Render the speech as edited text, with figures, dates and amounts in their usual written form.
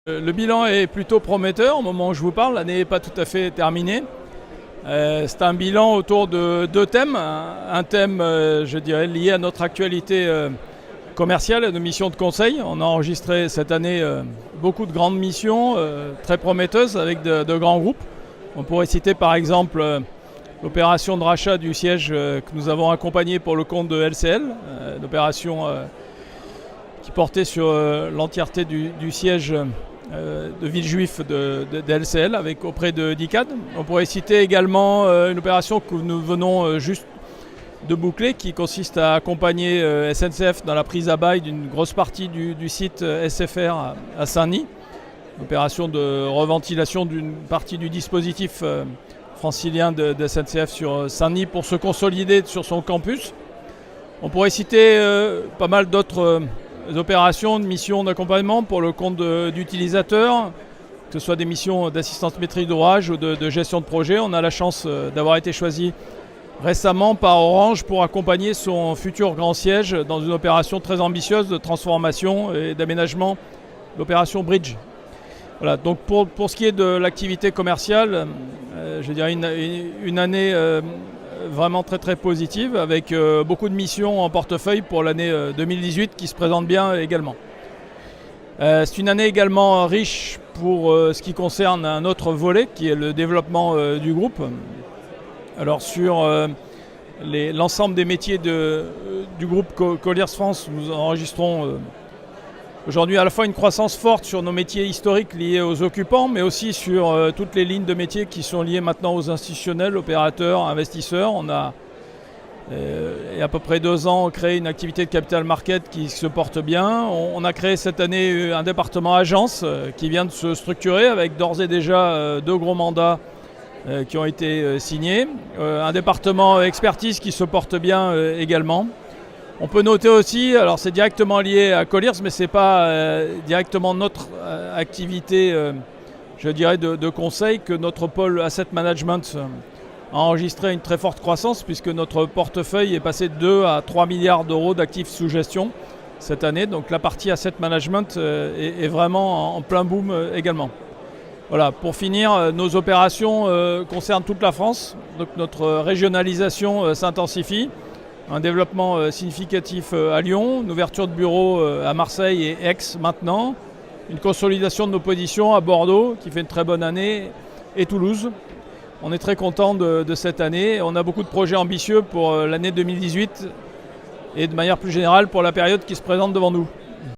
Le bilan est plutôt prometteur au moment où je vous parle, l'année n'est pas tout à fait terminée. C'est un bilan autour de deux thèmes. Un thème, je dirais, lié à notre actualité commerciale et nos missions de conseil. On a enregistré cette année beaucoup de grandes missions très prometteuses avec de grands groupes. On pourrait citer par exemple l'opération de rachat du siège que nous avons accompagné pour le compte de LCL, l'opération qui portait sur l'entièreté du siège de Villejuif de LCL auprès de DICAD. On pourrait citer également une opération que nous venons juste de boucler qui consiste à accompagner SNCF dans la prise à bail d'une grosse partie du site SFR à Saint-Denis. Une opération de reventilation d'une partie du dispositif francilien de SNCF sur Saint-Denis pour se consolider sur son campus. On pourrait citer pas mal d'autres opérations, de missions d'accompagnement pour le compte d'utilisateurs, que ce soit des missions d'assistance maîtrise d'ouvrage ou de gestion de projet. On a la chance d'avoir été choisi récemment par Orange pour accompagner son futur grand siège dans une opération très ambitieuse de transformation et d'aménagement, l'opération Bridge. Voilà, donc pour ce qui est de l'activité commerciale, je dirais une année vraiment très très positive avec beaucoup de missions en portefeuille pour l'année 2018 qui se présente bien également. C'est une année également riche pour ce qui concerne un autre volet qui est le développement du groupe. Alors sur l'ensemble des métiers du groupe Colliers France, nous enregistrons aujourd'hui à la fois une croissance forte sur nos métiers historiques liés aux occupants, mais aussi sur toutes les lignes de métiers qui sont liées maintenant aux institutionnels, opérateurs, investisseurs. On a, il y a à peu près 2 ans, créé une activité de capital market qui se porte bien. On a créé cette année un département agence qui vient de se structurer avec d'ores et déjà 2 gros mandats qui ont été signés. Un département expertise qui se porte bien également. On peut noter aussi, alors c'est directement lié à Colliers, mais ce n'est pas directement notre activité, je dirais, de conseil, que notre pôle Asset Management a enregistré une très forte croissance puisque notre portefeuille est passé de 2 à 3 milliards d'euros d'actifs sous gestion cette année. Donc la partie Asset Management est vraiment en plein boom également. Voilà, pour finir, nos opérations concernent toute la France. Donc notre régionalisation s'intensifie. Un développement significatif à Lyon, une ouverture de bureaux à Marseille et Aix maintenant, une consolidation de nos positions à Bordeaux qui fait une très bonne année et Toulouse. On est très content de cette année. On a beaucoup de projets ambitieux pour l'année 2018 et de manière plus générale pour la période qui se présente devant nous.